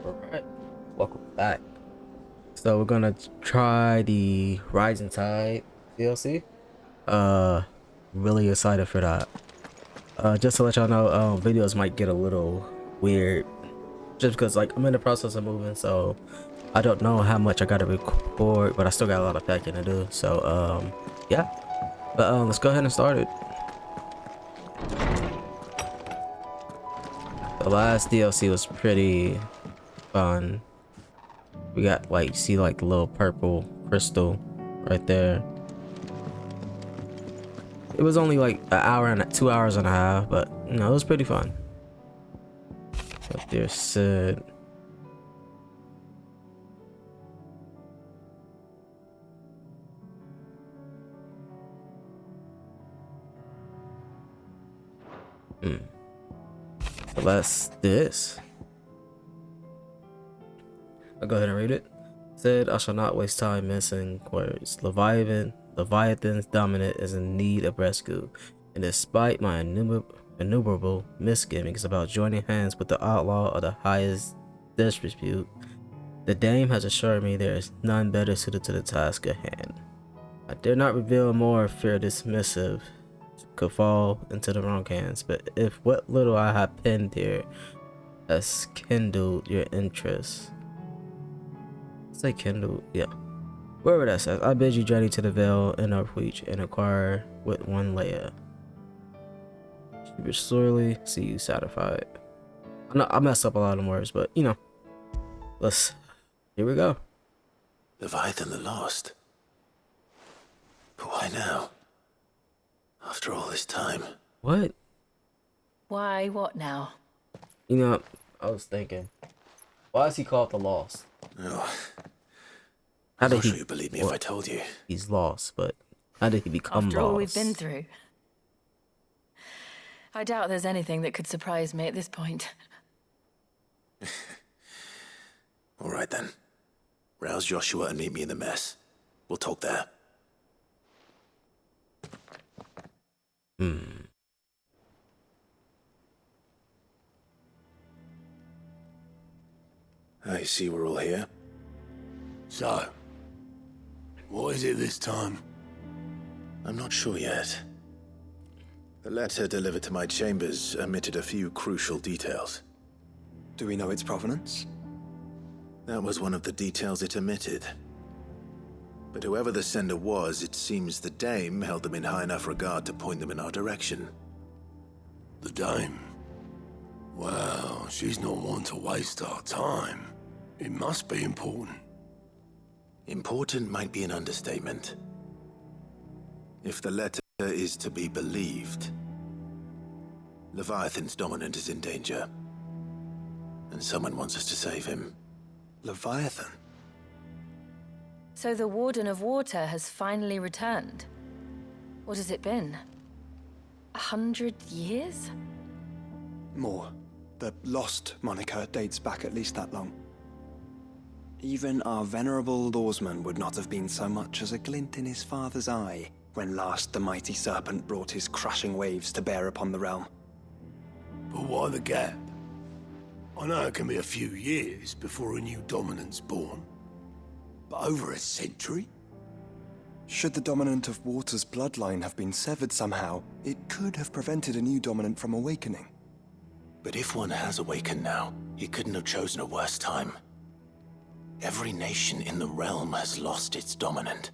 Alright, welcome back. So we're gonna try the Rising Tide DLC. Really excited for that. Just to let y'all know, videos might get a little weird, just because like I'm in the process of moving, so I don't know how much I gotta record, but I still got a lot of packing to do. So yeah, but let's go ahead and start it. The last DLC was pretty fun. We got like, see like the little purple crystal right there. It was only like an hour and 2 hours and a half, but you know, it was pretty fun. Up there, Sid. So that's this. I'll go ahead and read it. Said, I shall not waste time missing words. Leviathan's dominant is in need of rescue, and despite my innumerable misgivings about joining hands with the outlaw of the highest disrepute, the dame has assured me there is none better suited to the task at hand. I dare not reveal more, fear dismissive could fall into the wrong hands, but if what little I have penned here has kindled your interest, say kindled, yeah. Wherever that says, I bid you journey to the Vale in Northreach and inquire with one Leia. She will surely see you satisfied. I know I messed up a lot of words, but you know, here we go. Leviathan the Lost. But why now? After all this time. What? Why, what now? You know, I was thinking, why is he called the Lost? Oh, How I'm did not he? sure you'd believe me Well, if I told you. he's lost, but how did he become After lost? all we've been through. I doubt there's anything that could surprise me at this point. All right then. Rouse Joshua and meet me in the mess. We'll talk there. I see we're all here. So, what is it this time? I'm not sure yet. The letter delivered to my chambers omitted a few crucial details. Do we know its provenance? That was one of the details it omitted. But whoever the sender was, it seems the dame held them in high enough regard to point them in our direction. The dame? Well, she's not one to waste our time. It must be important. Important might be an understatement. If the letter is to be believed, Leviathan's dominant is in danger. And someone wants us to save him. Leviathan? So the Warden of Water has finally returned. What has it been? 100 years? More. The Lost moniker dates back at least that long. Even our venerable lawsman would not have been so much as a glint in his father's eye when last the mighty serpent brought his crushing waves to bear upon the realm. But why the gap? I know it can be a few years before a new dominant's born. But over a century? Should the Dominant of Water's bloodline have been severed somehow, it could have prevented a new dominant from awakening. But if one has awakened now, he couldn't have chosen a worse time. Every nation in the realm has lost its dominant.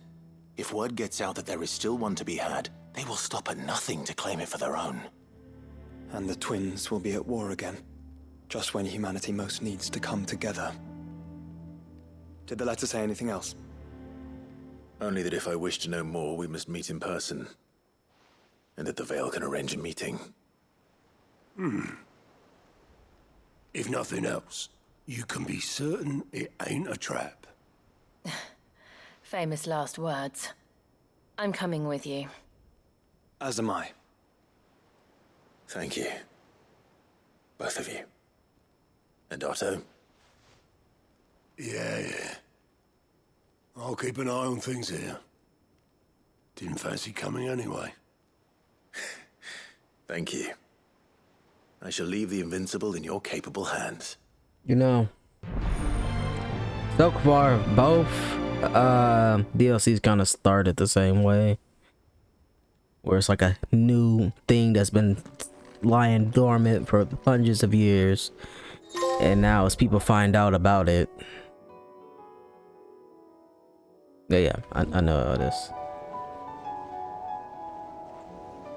If word gets out that there is still one to be had, they will stop at nothing to claim it for their own. And the twins will be at war again, just when humanity most needs to come together. Did the letter say anything else? Only that if I wish to know more, we must meet in person. And that the Vale can arrange a meeting. If nothing else, you can be certain it ain't a trap. Famous last words. I'm coming with you. As am I. Thank you. Both of you. And Otto? Yeah. I'll keep an eye on things here. Didn't fancy coming anyway. Thank you. I shall leave the Invincible in your capable hands. You know, So far, both DLCs kind of started the same way, where it's like a new thing that's been lying dormant for hundreds of years, and now as people find out about it. Yeah, I know how this.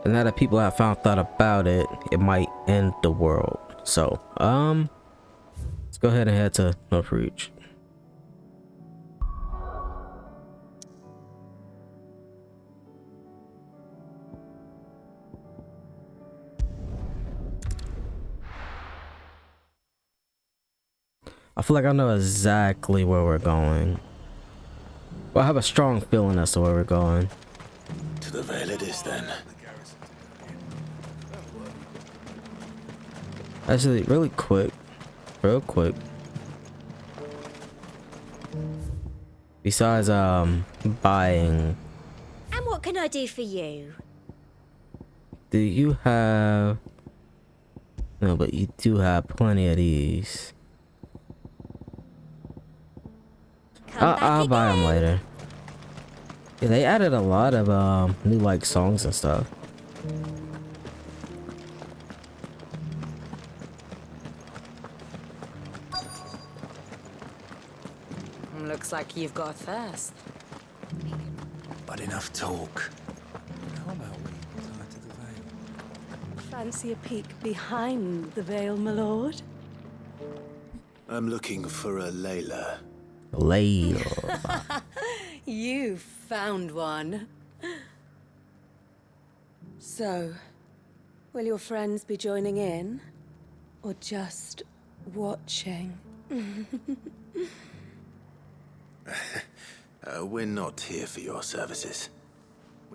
And now that people have found out about it, it might end the world. So, let's go ahead and head to Northreach. I feel like I know exactly where we're going. Well, I have a strong feeling as to where we're going. To the Vale it is then. Actually, real quick. Besides, buying. And what can I do for you? Do you have... No, but you do have plenty of these. I'll buy them later. Yeah, they added a lot of new like songs and stuff. Looks like you've got a thirst. But enough talk. How about we retire to the Vale? Fancy a peek behind the veil, my lord? I'm looking for a Layla. Layla. You found one. So, will your friends be joining in? Or just watching? We're not here for your services.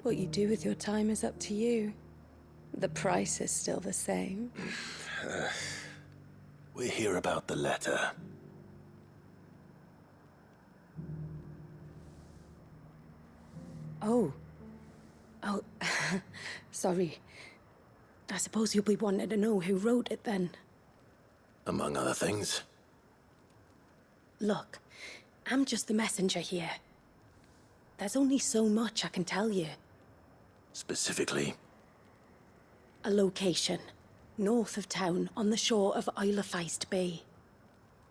What you do with your time is up to you. The price is still the same. We're here about the letter. Oh. Sorry. I suppose you'll be wanting to know who wrote it then. Among other things. Look, I'm just the messenger here. There's only so much I can tell you. Specifically. A location, north of town, on the shore of Isle of Feist Bay.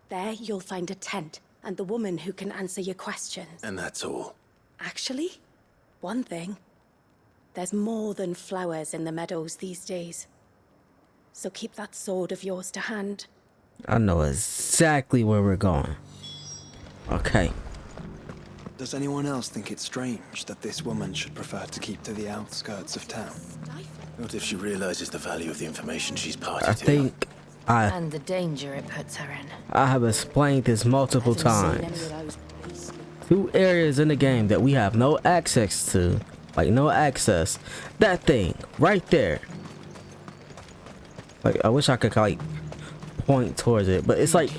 There you'll find a tent, and the woman who can answer your questions. And that's all. Actually, one thing. There's more than flowers in the meadows these days. So keep that sword of yours to hand. I know exactly where we're going. Okay. Does anyone else think it's strange that this woman should prefer to keep to the outskirts of town? What if she realizes the value of the information she's party I to? think And the danger it puts her in. I have explained this multiple times. 2 areas in the game that we have no access to. Like, no access. That thing right there. Like, I wish I could like point towards it, but it's like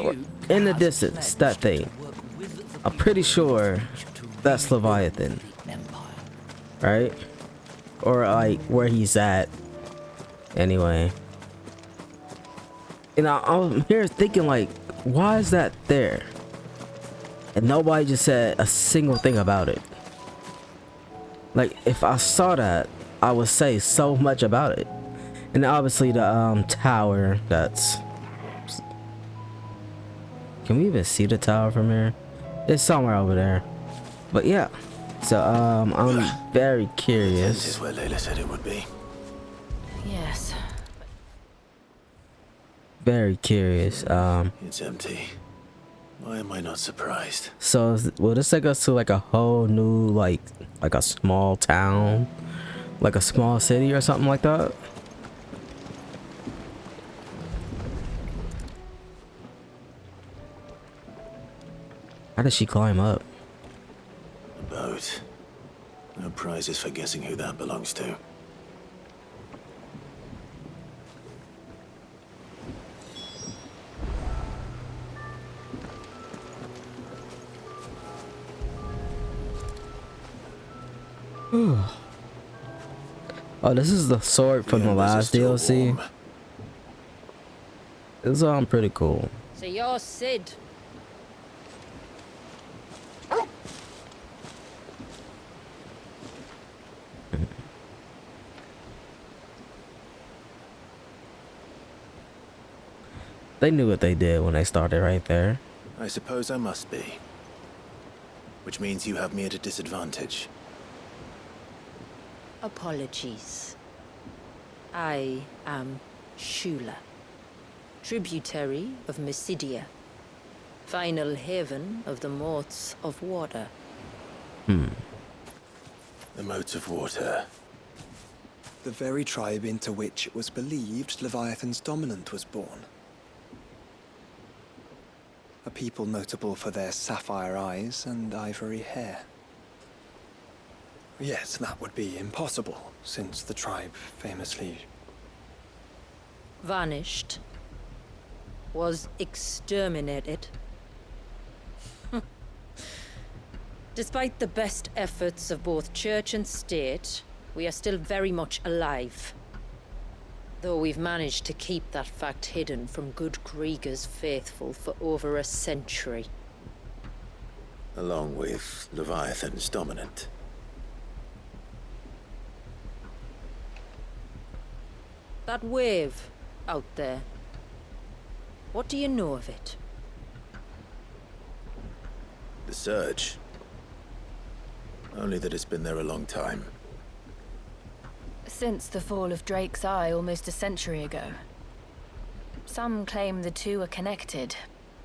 in the distance. That thing. I'm pretty sure that's Leviathan, right? Or like where he's at. Anyway, and I'm here thinking like, why is that there? And nobody just said a single thing about it. Like, if I saw that, I would say so much about it. And obviously the tower that's... Can we even see the tower from here? It's somewhere over there. But yeah. So I'm very curious. This is where Layla said it would be. Yes. Very curious. It's empty. Why am I not surprised? So will this take us to like a whole new like a small town? Like a small city or something like that? How did she climb up? A boat. No prizes for guessing who that belongs to. Oh, this is the sword from the last DLC. It's pretty cool. So you're Sid. They knew what they did when they started right there. I suppose I must be. Which means you have me at a disadvantage. Apologies. I am Shula, tributary of Mysidia, final haven of the Moats of Water. The Moats of Water. The very tribe into which it was believed Leviathan's Dominant was born. A people notable for their sapphire eyes and ivory hair. Yet that would be impossible, since the tribe famously... Vanished. Was exterminated. Despite the best efforts of both church and state, we are still very much alive. Though we've managed to keep that fact hidden from good Kriegers faithful for over a century. Along with Leviathan's Dominant. That wave out there. What do you know of it? The Surge. Only that it's been there a long time. Since the fall of Drake's Eye almost a century ago. Some claim the two are connected,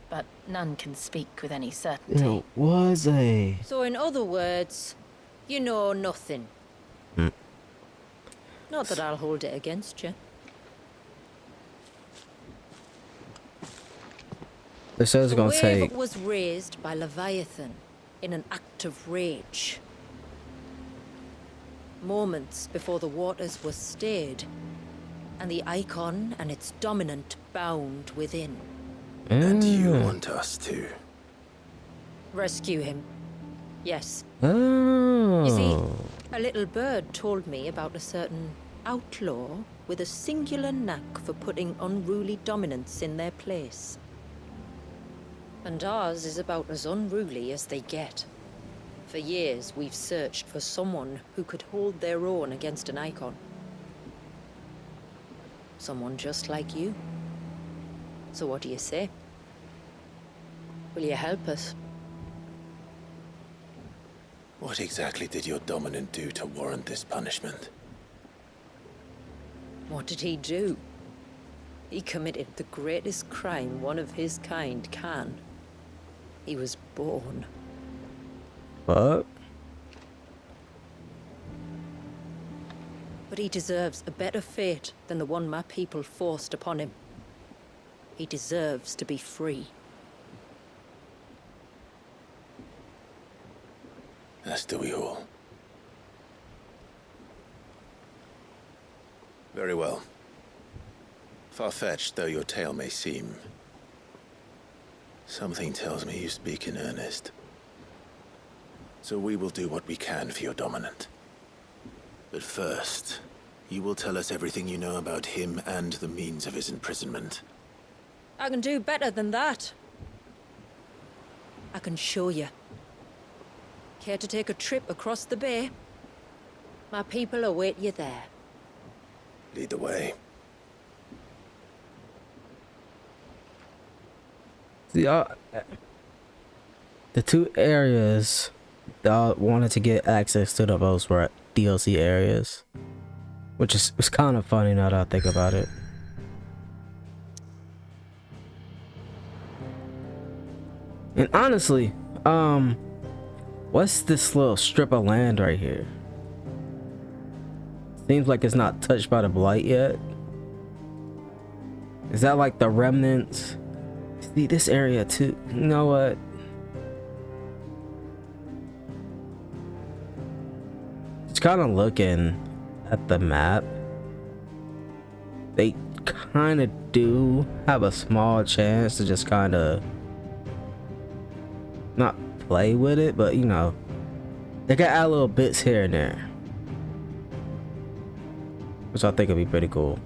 but none can speak with any certainty. It was a... So in other words, you know nothing. Not that I'll hold it against you. It says it's gonna The take... wave was raised by Leviathan in an act of rage. Moments before the waters were stayed, and the Eikon and its Dominant bound within. And you want us to... Rescue him. Yes. Oh. You see, a little bird told me about a certain outlaw with a singular knack for putting unruly dominants in their place. And ours is about as unruly as they get. For years, we've searched for someone who could hold their own against an Eikon. Someone just like you. So what do you say? Will you help us? What exactly did your Dominant do to warrant this punishment? What did he do? He committed the greatest crime one of his kind can. He was born. What? But he deserves a better fate than the one my people forced upon him. He deserves to be free. As do we all. Very well. Far-fetched though your tale may seem, something tells me you speak in earnest. So we will do what we can for your Dominant. But first, you will tell us everything you know about him and the means of his imprisonment. I can do better than that. I can show you. Care to take a trip across the bay? My people await you there. Lead the way. See, the two areas that I wanted to get access to the most were DLC areas, which is it's kind of funny now that I think about it. And honestly, what's this little strip of land right here? Seems like it's not touched by the blight yet. Is that like the remnants? See this area too. You know what? Just kind of looking at the map. They kind of do have a small chance to just kind of not play with it, but you know, they can add little bits here and there, which I think would be pretty cool.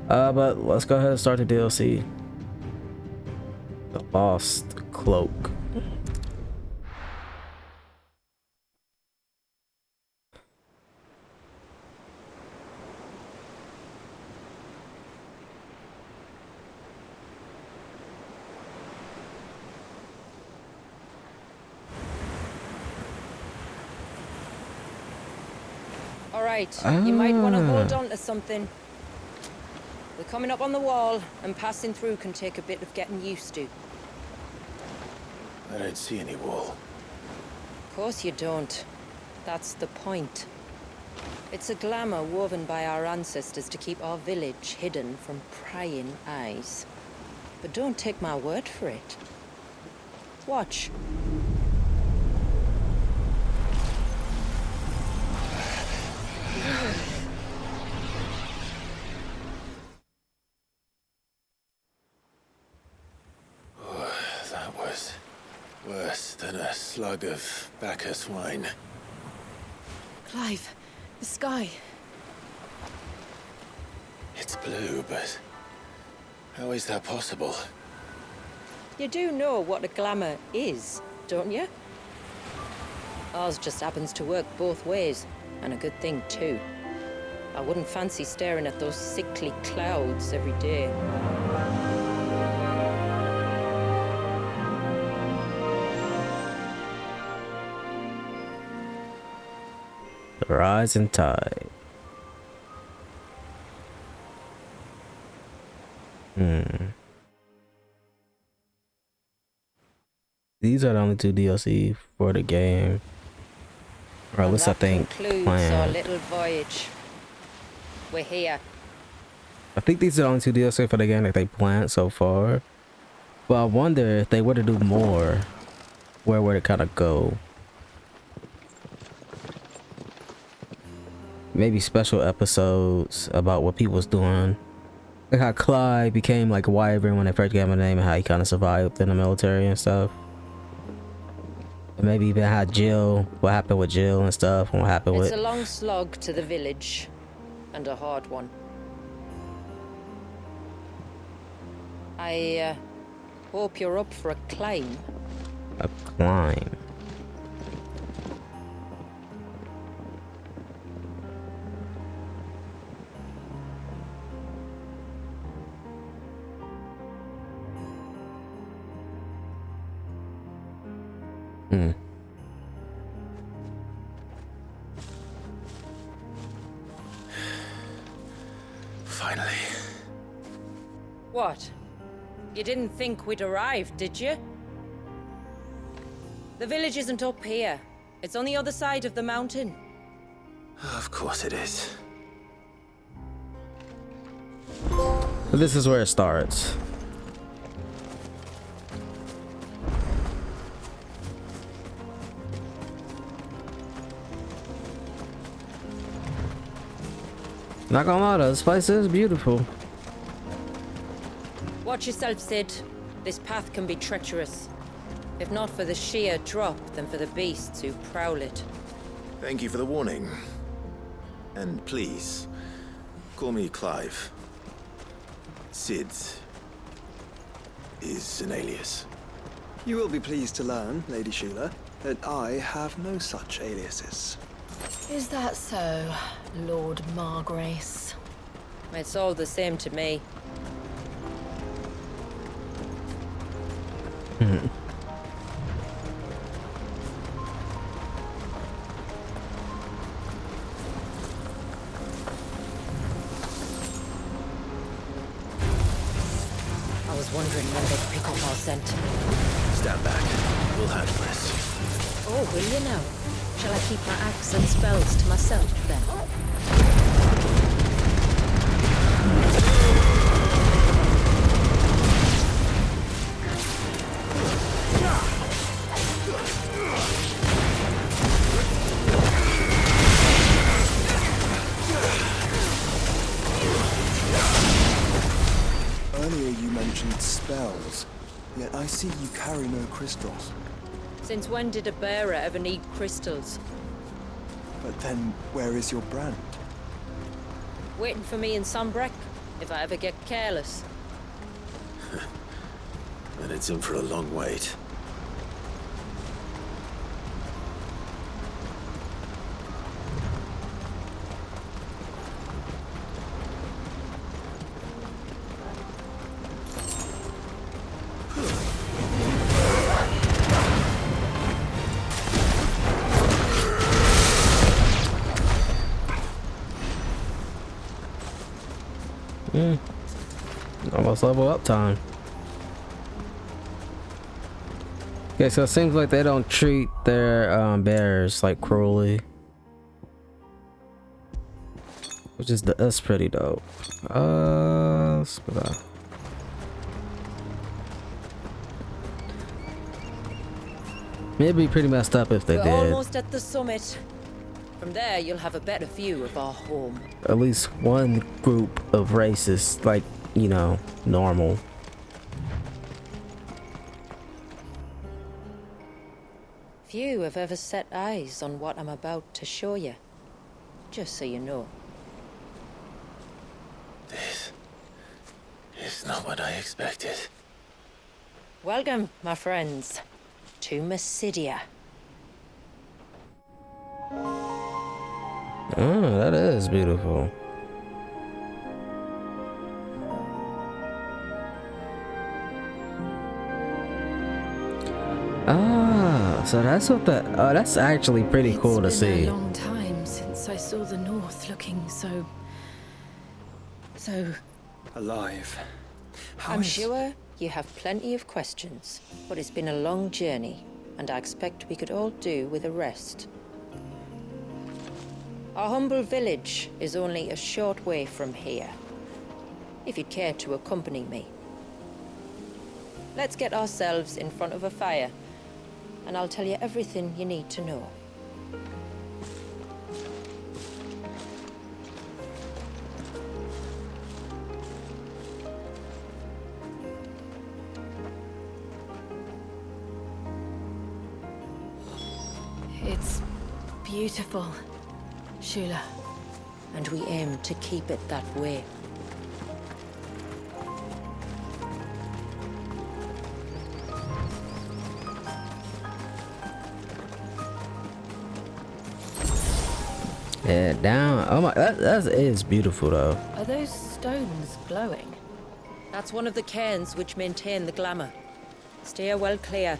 But let's go ahead and start the DLC. The Lost Cloak. right. You might want to hold on to something. We're coming up on the wall, and passing through can take a bit of getting used to. I don't see any wall. Of course you don't. That's the point. It's a glamour woven by our ancestors to keep our village hidden from prying eyes. But don't take my word for it. Watch. That was worse than a slug of Bacchus wine. Clive, the sky. It's blue, but how is that possible? You do know what a glamour is, don't you? Ours just happens to work both ways, and a good thing too. I wouldn't fancy staring at those sickly clouds every day. The rising tide. These are the only 2 DLC for the game. Or at least I think concludes our little voyage. We're here. I think these are the only 2 DLC for the game that they planned so far. But I wonder if they were to do more, where would it kind of go? Maybe special episodes about what people was doing. Like how Clive became like a wyvern when they first gave him a name, and how he kind of survived in the military and stuff. And maybe even how Jill, what happened with Jill and stuff, and what happened with... It's a long slog to the village, and a hard one. I hope you're up for a climb. A climb. Finally. What? You didn't think we'd arrived, did you? The village isn't up here. It's on the other side of the mountain. Of course it is. This is where it starts. Not gonna lie though, this place is beautiful. Watch yourself, Sid. This path can be treacherous. If not for the sheer drop, then for the beasts who prowl it. Thank you for the warning. And please, call me Clive. Sid is an alias. You will be pleased to learn, Lady Sheila, that I have no such aliases. Is that so, Lord Margrace? It's all the same to me. I was wondering when they'd pick up our scent. Stand back. We'll handle this. Oh, will you now? Shall I keep my axe and spells to myself, then? Earlier you mentioned spells, yet I see you carry no crystals. Since when did a bearer ever need crystals? But then, where is your brand? Waiting for me in Sunbreck, if I ever get careless. And it's in for a long wait. Almost level up time. Okay, so it seems like they don't treat their bears like cruelly, which is that's pretty dope. Let's go back. It'd be pretty messed up if they We're did. almost at the summit. From there, you'll have a better view of our home. At least one group of races, like, you know, normal. Few have ever set eyes on what I'm about to show you. Just so you know. This is not what I expected. Welcome, my friends, to Mysidia. Oh, that is beautiful. Ah, so that's what that. Oh, that's actually pretty cool to see. It's been a long time since I saw the north looking so Alive. How I'm is- sure you have plenty of questions, but it's been a long journey, and I expect we could all do with a rest. Our humble village is only a short way from here, if you'd care to accompany me. Let's get ourselves in front of a fire, and I'll tell you everything you need to know. It's beautiful, Shula. And we aim to keep it that way. Yeah, down. Oh my, that is beautiful though. Are those stones glowing? That's one of the cairns which maintain the glamour. Steer well clear.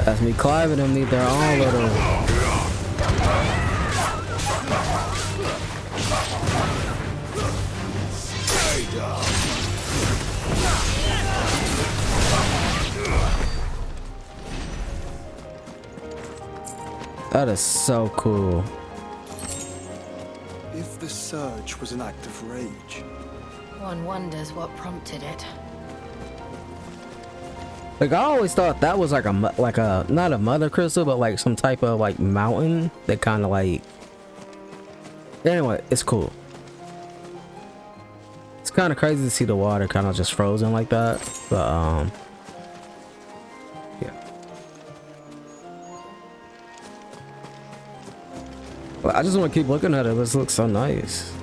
That's me, Clive and them need their own little. That is so cool. If the surge was an act of rage, One wonders what prompted it. Like I always thought that was like a not a mother crystal, but like some type of like mountain that kind of like. Anyway, it's cool. It's kind of crazy to see the water kind of just frozen like that, but yeah. Well, I just want to keep looking at it. This looks so nice.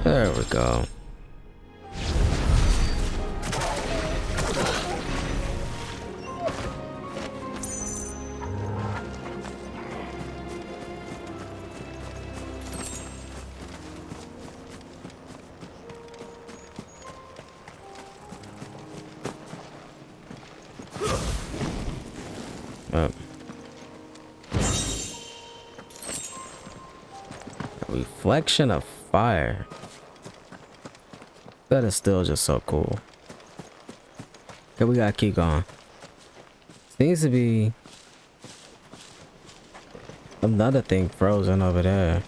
There we go. Reflection of fire. That is still just so cool. Okay, we gotta keep going. Seems to be another thing frozen over there.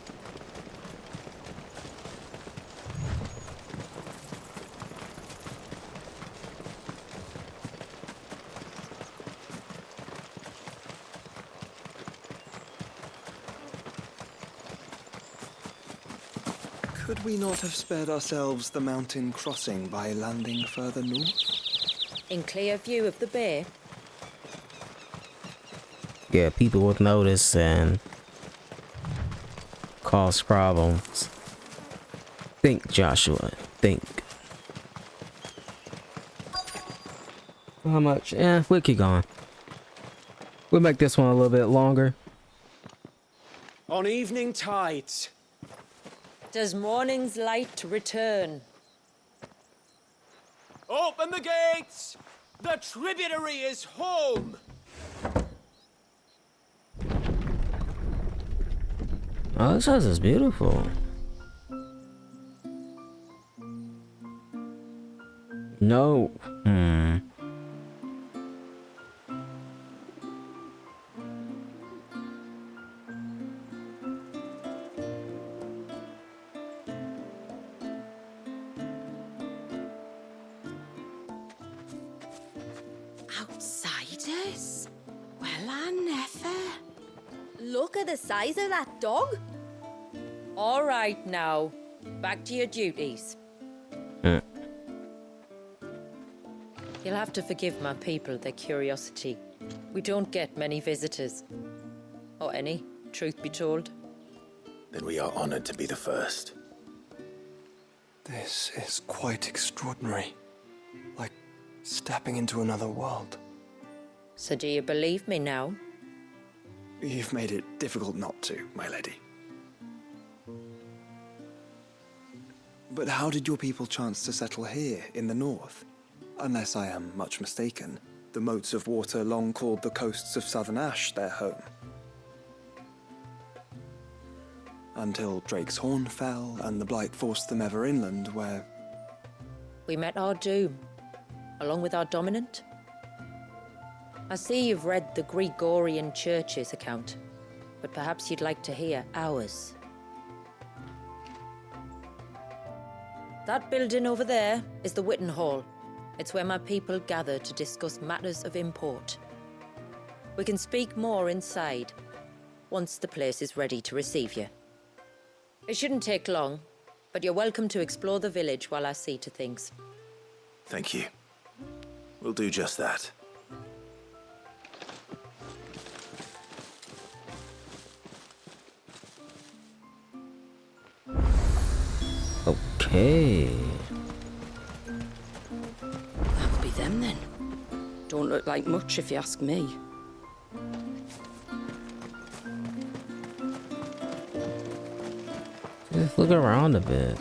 Could we not have spared ourselves the mountain crossing by landing further north? In clear view of the bay? Yeah, people would notice and cause problems. Think, Joshua, think. How much? We'll keep going. We'll make this one a little bit longer. On evening tides. Does morning's light return? Open the gates! The tributary is home! Oh, this house is beautiful. No. Outsiders? Well, I never. Look at the size of that dog. All right now, back to your duties. You'll have to forgive my people their curiosity. We don't get many visitors. Or any, truth be told. Then we are honored to be the first. This is quite extraordinary. Like stepping into another world. So do you believe me now? You've made it difficult not to, my lady. But how did your people chance to settle here in the north? Unless I am much mistaken, the moats of water long called the coasts of southern Ash their home. Until Drake's Horn fell and the Blight forced them ever inland, where... We met our doom, along with our Dominant. I see you've read the Gregorian Church's account, but perhaps you'd like to hear ours. That building over there is the Witten Hall. It's where my people gather to discuss matters of import. We can speak more inside, once the place is ready to receive you. It shouldn't take long, but you're welcome to explore the village while I see to things. Thank you. We'll do just that. Okay. That'll be them then. Don't look like much if you ask me. Just look around a bit.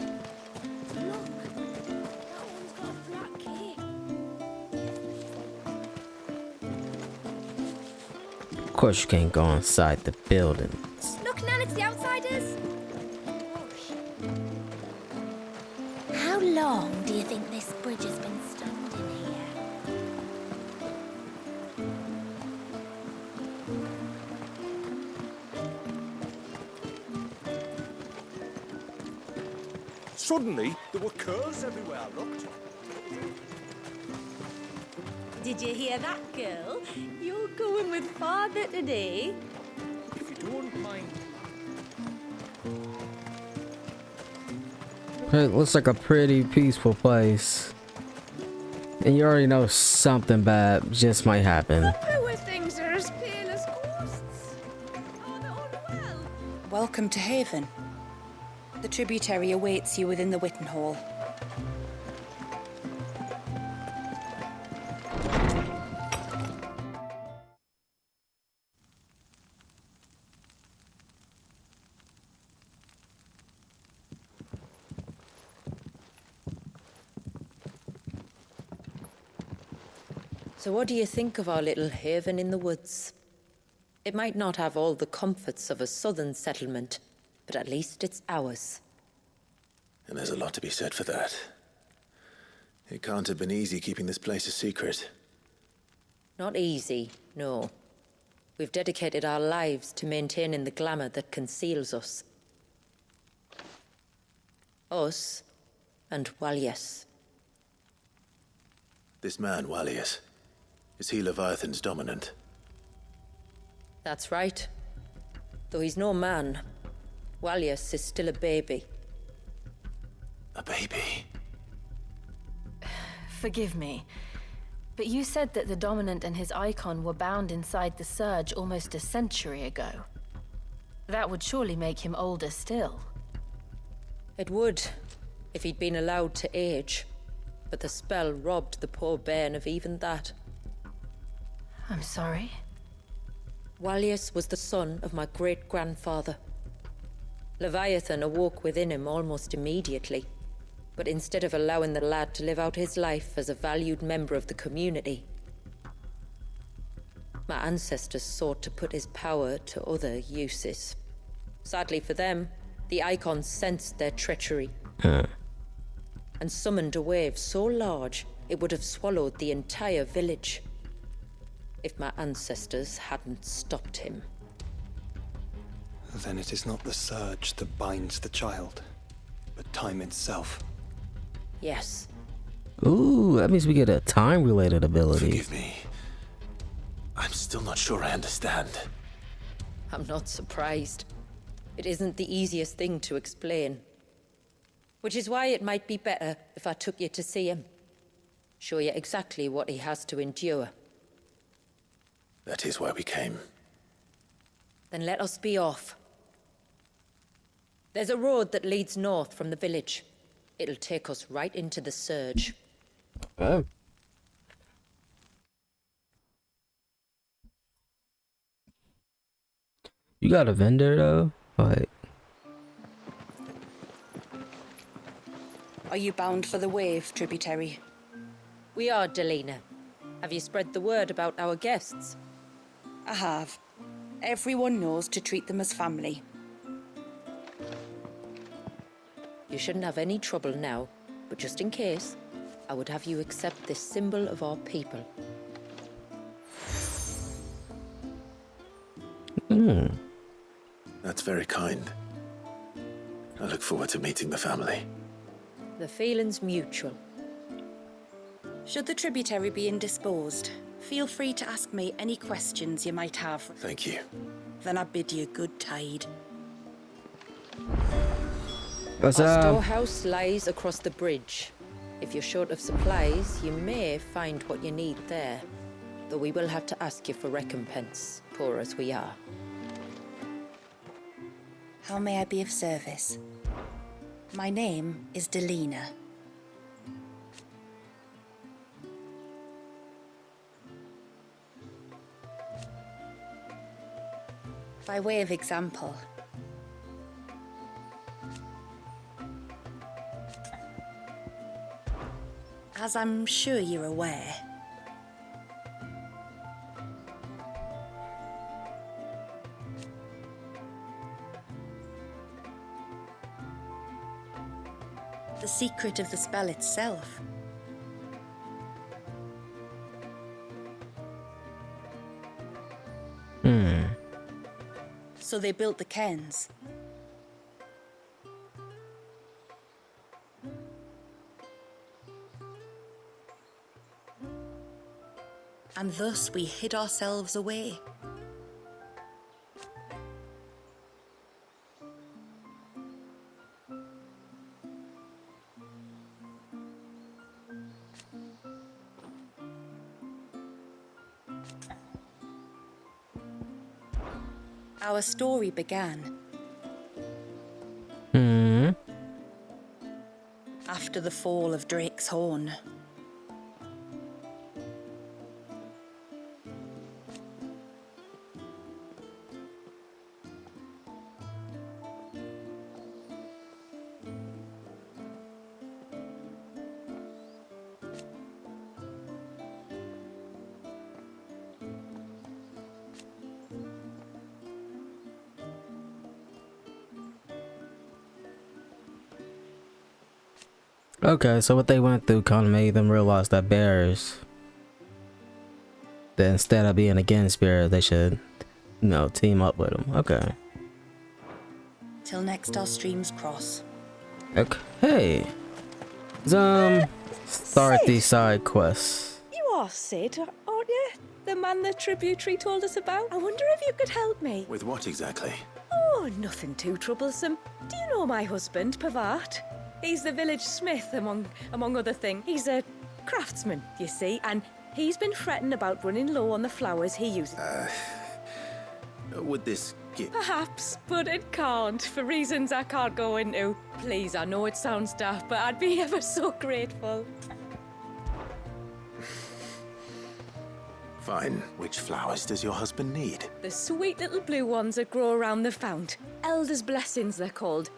Of course you can't go inside the buildings. Look, Nan, it's the outsiders. How long do you think this bridge has been stoned in here? Suddenly, there were curls everywhere I looked. Did you hear that, girl? You're going with father today. If you don't mind. It looks like a pretty peaceful place. And you already know something bad just might happen. Poor things are as pale as ghosts. Oh, they're all well. Welcome to Haven. The tributary awaits you within the Witten Hall. So what do you think of our little haven in the woods? It might not have all the comforts of a southern settlement, but at least it's ours. And there's a lot to be said for that. It can't have been easy keeping this place a secret. Not easy, no. We've dedicated our lives to maintaining the glamour that conceals us. Us and Walyas. This man, Walyas, is he Leviathan's dominant? That's right. Though he's no man, Walyas is still a baby. A baby. Forgive me, but you said that the Dominant and his Eikon were bound inside the Surge almost a century ago. That would surely make him older still. It would, if he'd been allowed to age. But the spell robbed the poor bairn of even that. I'm sorry. Walius was the son of my great-grandfather. Leviathan awoke within him almost immediately. But instead of allowing the lad to live out his life as a valued member of the community, my ancestors sought to put his power to other uses. Sadly for them, the Eikon sensed their treachery and summoned a wave so large it would have swallowed the entire village if my ancestors hadn't stopped him. Then it is not the surge that binds the child, but time itself. Yes. Ooh, that means we get a time-related ability. Forgive me. I'm still not sure I understand. I'm not surprised. It isn't the easiest thing to explain. Which is why it might be better if I took you to see him. Show you exactly what he has to endure. That is why we came. Then let us be off. There's a road that leads north from the village. It'll take us right into the Surge. Oh. You got a vendor though? Like, are you bound for the wave, tributary? We are, Delina. Have you spread the word about our guests? I have. Everyone knows to treat them as family. You shouldn't have any trouble now, but just in case, I would have you accept this symbol of our people. That's very kind. I look forward to meeting the family. The feeling's mutual. Should the tributary be indisposed, feel free to ask me any questions you might have. Thank you. Then I bid you good tide. Our storehouse lies across the bridge. If you're short of supplies, you may find what you need there. Though we will have to ask you for recompense, poor as we are. How may I be of service? My name is Delina. By way of example, as I'm sure you're aware, the secret of the spell itself. So they built the cairns. And thus we hid ourselves away. Our story began after the fall of Drake's Horn. okay, so what they went through kind of made them realize that bears, that instead of being against bears, they should, you know, team up with them. Okay. Till next our streams cross. Okay. Start Sid. these side quests. You are Sid, aren't you? The man the tributary told us about? I wonder if you could help me. With what exactly? Oh, nothing too troublesome. Do you know my husband, Pavat? He's the village smith, among other things. He's a craftsman, you see, and he's been fretting about running low on the flowers he uses. Would this get... Perhaps, but it can't, for reasons I can't go into. Please, I know it sounds daft, but I'd be ever so grateful. Fine. Which flowers does your husband need? The sweet little blue ones that grow around the fount. Elder's blessings, they're called.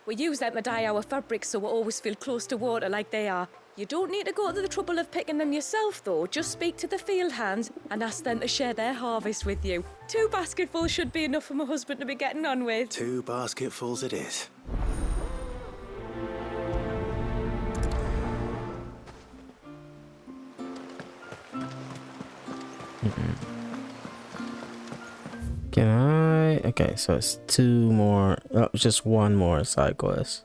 We use them to dye our fabrics so we always feel close to water like they are. You don't need to go to the trouble of picking them yourself, though. Just speak to the field hands and ask them to share their harvest with you. 2 basketfuls should be enough for my husband to be getting on with. 2 basketfuls it is. Can I? Okay, so it's 2 more. Oh, just 1 more side quest.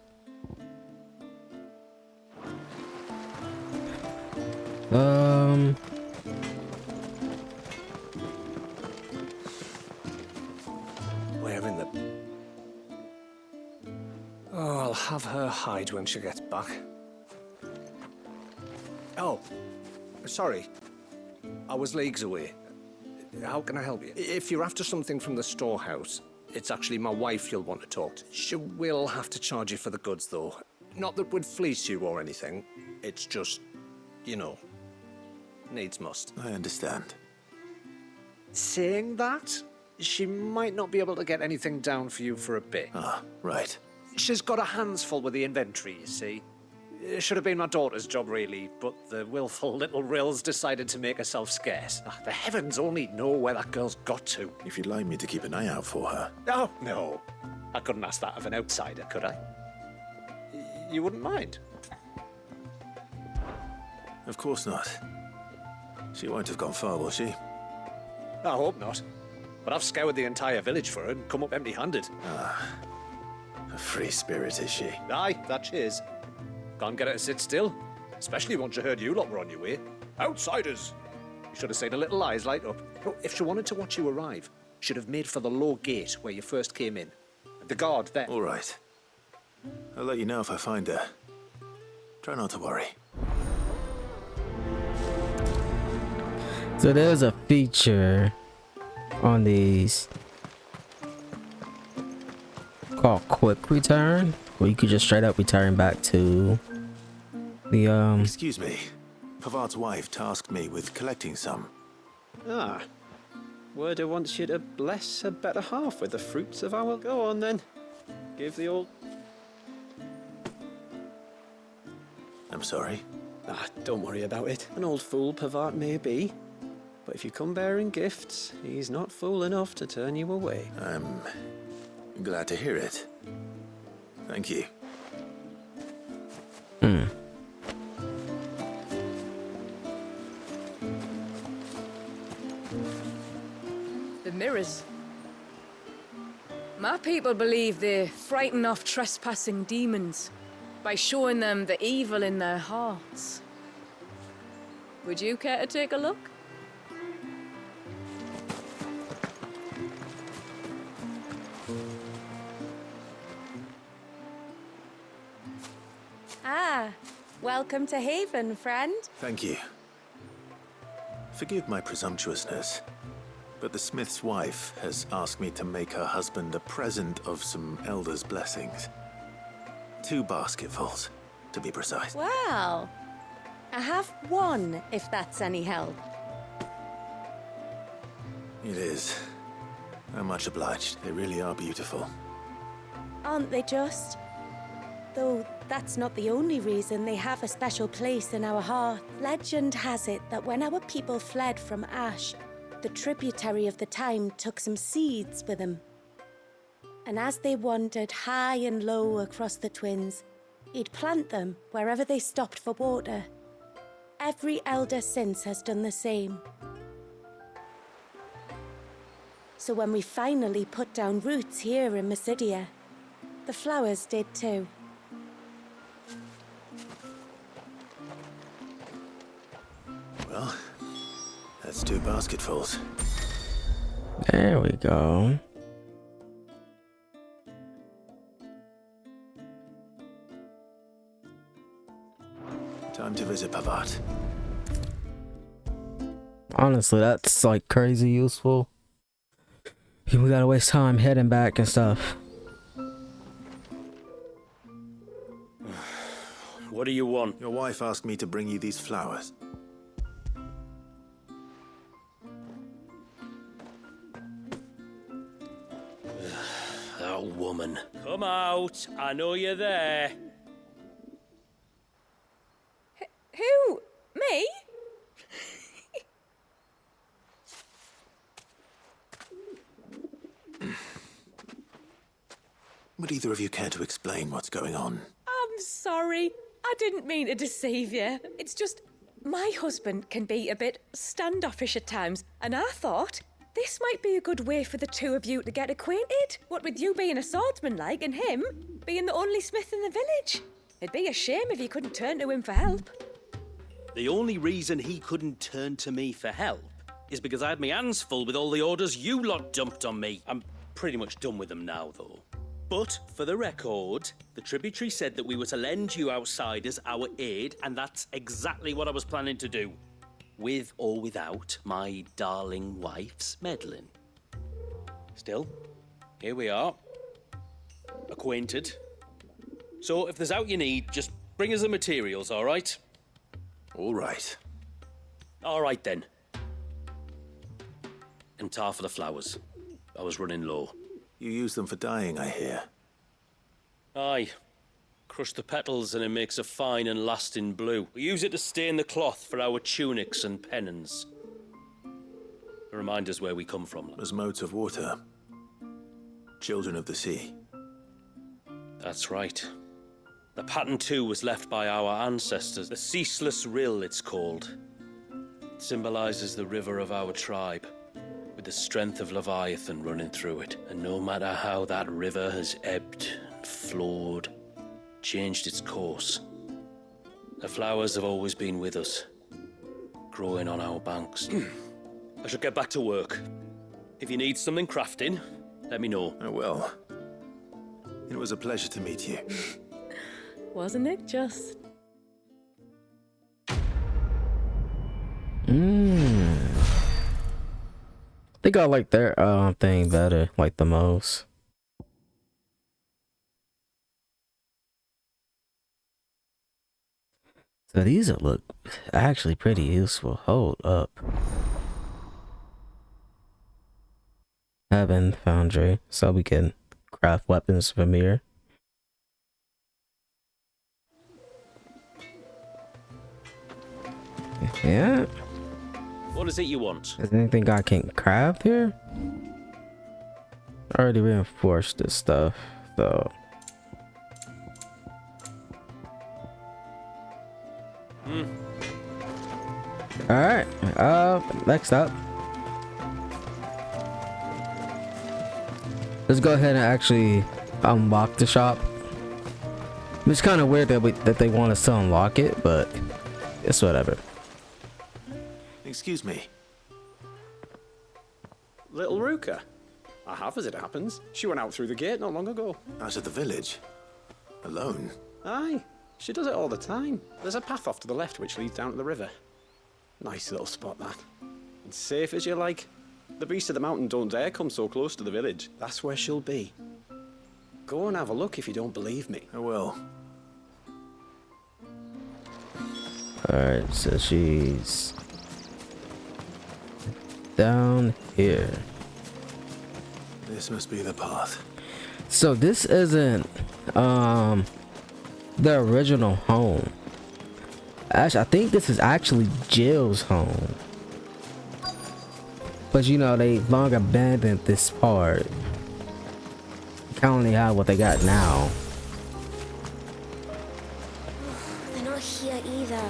Where in the... Oh, I'll have her hide when she gets back. Oh, sorry. I was leagues away. How can I help you? If you're after something from the storehouse, it's actually my wife you'll want to talk to. She will have to charge you for the goods, though. Not that we'd fleece you or anything. It's just, you know, needs must. I understand. Saying that, she might not be able to get anything down for you for a bit. Ah, right. She's got her hands full with the inventory, you see. It should have been my daughter's job, really, but the willful little Rills decided to make herself scarce. The heavens only know where that girl's got to. If you'd like me to keep an eye out for her. Oh, no. I couldn't ask that of an outsider, could I? You wouldn't mind? Of course not. She won't have gone far, will she? I hope not. But I've scoured the entire village for her and come up empty-handed. Ah, a free spirit, is she? Aye, that she is. Can't get her to sit still, especially once you heard you lot were on your way. Outsiders! You should have seen her little eyes light up. Oh, if she wanted to watch you arrive, she'd have made for the low gate where you first came in. The guard there. All right. I'll let you know if I find her. Try not to worry. So there's a feature on these called Quick Return, where you could just straight up return back to the Excuse me. Pavard's wife tasked me with collecting some. Ah. Werder wants you to bless her better half with the fruits of our... Go on then. Give the old... I'm sorry. Ah, don't worry about it. An old fool Pavard may be. But if you come bearing gifts, he's not fool enough to turn you away. I'm glad to hear it. Thank you. The mirrors. My people believe they frighten off trespassing demons by showing them the evil in their hearts. Would you care to take a look? Ah, welcome to Haven, friend. Thank you. Forgive my presumptuousness, but the smith's wife has asked me to make her husband a present of some elder's blessings. 2 basketfuls, to be precise. Well, I have 1, if that's any help. It is. I'm much obliged. They really are beautiful. Aren't they just? Though that's not the only reason they have a special place in our heart. Legend has it that when our people fled from Ash, the tributary of the time took some seeds with them. And as they wandered high and low across the Twins, he'd plant them wherever they stopped for water. Every elder since has done the same. So when we finally put down roots here in Mysidia, the flowers did too. Well, that's 2 basketfuls. There we go. Time to visit Pavat. Honestly, that's like crazy useful. We gotta waste time heading back and stuff. What do you want? Your wife asked me to bring you these flowers. That woman. Come out. I know you're there. Who? Me? Would either of you care to explain what's going on? I'm sorry. I didn't mean to deceive you. It's just my husband can be a bit standoffish at times, and I thought this might be a good way for the two of you to get acquainted. What with you being a swordsman like and him being the only smith in the village. It'd be a shame if you couldn't turn to him for help. The only reason he couldn't turn to me for help is because I had my hands full with all the orders you lot dumped on me. I'm pretty much done with them now, though. But, for the record, the tributary said that we were to lend you outsiders our aid, and that's exactly what I was planning to do. With or without my darling wife's meddling. Still, here we are. Acquainted. So, if there's out you need, just bring us the materials, all right? All right. All right, then. And tar for the flowers. I was running low. You use them for dyeing, I hear. Aye. Crush the petals and it makes a fine and lasting blue. We use it to stain the cloth for our tunics and pennons. To remind us where we come from. As motes of water. Children of the sea. That's right. The pattern too was left by our ancestors. The Ceaseless Rill, it's called. It symbolizes the river of our tribe, with the strength of Leviathan running through it. And no matter how that river has ebbed and flowed, changed its course, the flowers have always been with us, growing on our banks. I should get back to work. If you need something crafting, let me know. I will. It was a pleasure to meet you. Wasn't it just? I think I like their thing better, like the most. So these look actually pretty useful. Hold up. Heaven Foundry, so we can craft weapons from here. Yeah. What is it you want? Is there anything I can craft here? I already reinforced this stuff, so. Alright, next up. Let's go ahead and actually unlock the shop. It's kind of weird that they want us to unlock it, but it's whatever. Excuse me. Little Ruka. I have, as it happens. She went out through the gate not long ago. Out of the village? Alone? Aye. She does it all the time. There's a path off to the left which leads down to the river. Nice little spot, that. And safe as you like. The beasts of the mountain don't dare come so close to the village. That's where she'll be. Go and have a look if you don't believe me. I will. Alright, so she's down here. This must be the path. So this isn't the original home. Actually, I think this is actually Jill's home. But you know, they long abandoned this part. They only have what they got now. They're not here either.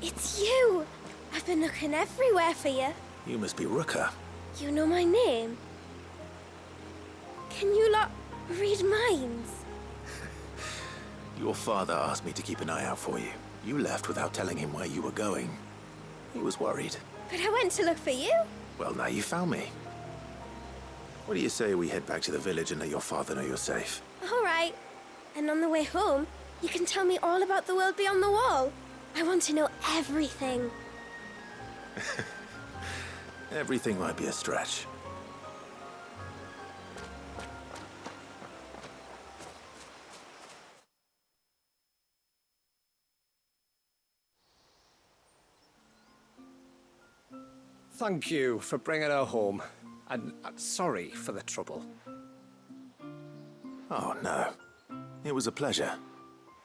It's you! I've been looking everywhere for you. You must be Ruka. You know my name? Can you lot read minds? Your father asked me to keep an eye out for you. You left without telling him where you were going. He was worried. But I went to look for you. Well, now you found me. What do you say we head back to the village and let your father know you're safe? All right. And on the way home, you can tell me all about the world beyond the wall. I want to know everything. Everything might be a stretch. Thank you for bringing her home. And I'm sorry for the trouble. Oh, no. It was a pleasure.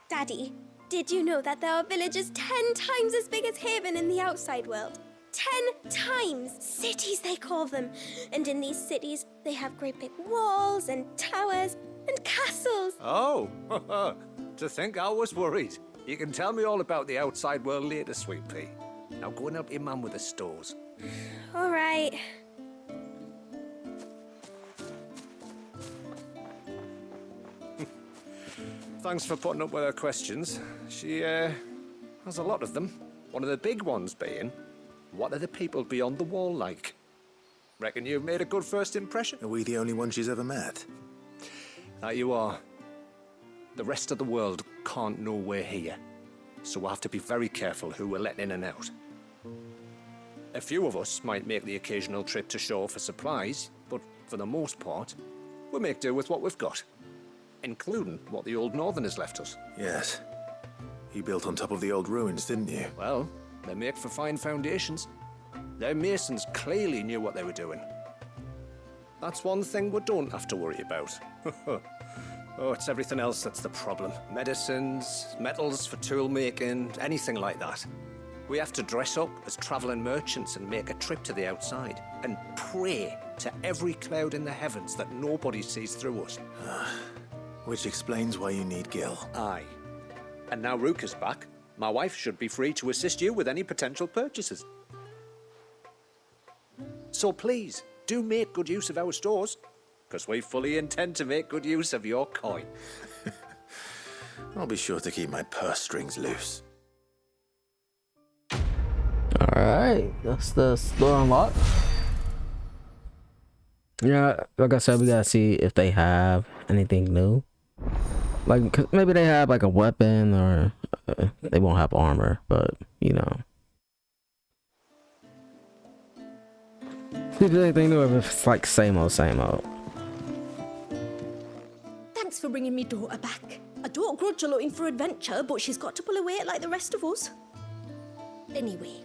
Daddy, did you know that there are villages 10 times as big as Haven in the outside world? 10 times! Cities, they call them. And in these cities, they have great big walls and towers and castles. Oh, to think I was worried. You can tell me all about the outside world later, Sweet Pea. Now go and help your mum with the stores. All right. Thanks for putting up with her questions. She, has a lot of them. One of the big ones being, what are the people beyond the wall like? Reckon you've made a good first impression? Are we the only one she's ever met? That you are. The rest of the world can't know we're here, so we'll have to be very careful who we're letting in and out. A few of us might make the occasional trip to shore for supplies, but for the most part, we'll make do with what we've got, including what the old Northerners left us. Yes. You built on top of the old ruins, didn't you? Well, they make for fine foundations. Their masons clearly knew what they were doing. That's one thing we don't have to worry about. Oh, it's everything else that's the problem. Medicines, metals for tool making, anything like that. We have to dress up as travelling merchants and make a trip to the outside and pray to every cloud in the heavens that nobody sees through us. Which explains why you need Gil. Aye. And now Ruka's back, my wife should be free to assist you with any potential purchases. So please, do make good use of our stores, because we fully intend to make good use of your coin. I'll be sure to keep my purse strings loose. Alright, that's the store unlocked. Yeah, like I said, we gotta see if they have anything new. Like, 'cause maybe they have like a weapon, or they won't have armor, but you know. See if there's anything new, if it's like same old, same old. Thanks for bringing me daughter back. I don't grudge her looking for adventure, but she's got to pull her weight like the rest of us. Anyway,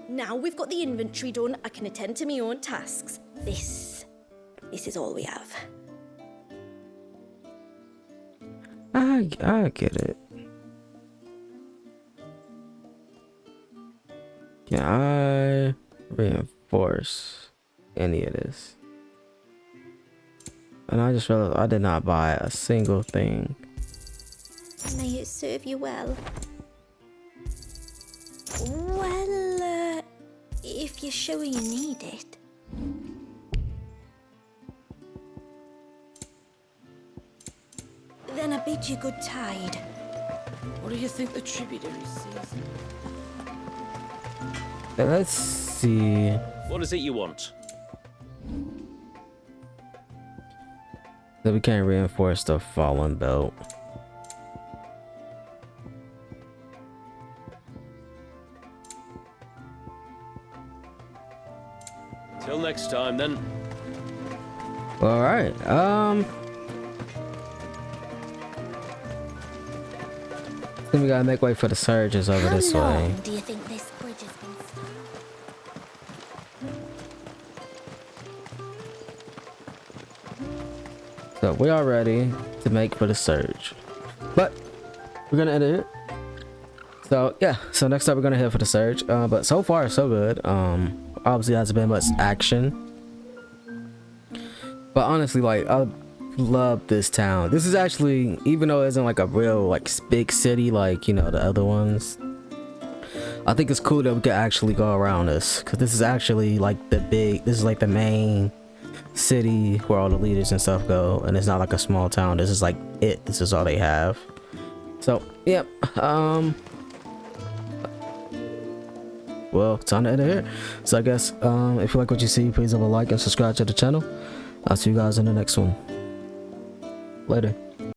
now we've got the inventory done, I can attend to my own tasks. This is all we have. I get it. Can I reinforce any of this? And I just realized I did not buy a single thing. May it serve you well. Well, if you're sure you need it. Then I bid you good tide. What do you think the tributary sees? Let's see. What is it you want? That we can't reinforce the fallen belt. Till next time, then. All right. Then we gotta make way for the surges over this way. How long do you think this bridge has been stopped? So we are ready to make for the surge, but we're gonna end it here. So yeah, so next up we're gonna head for the surge. But so far so good. Obviously hasn't been much action, but honestly, like, I love this town. This is actually, even though it isn't like a real like big city like, you know, the other ones, I think it's cool that we can actually go around this, because this is actually like this is like the main city where all the leaders and stuff go, and it's not like a small town. This is like this is all they have. So yep. Well, time to end it here. So I guess if you like what you see, please leave a like and subscribe to the channel. I'll see you guys in the next one. Later.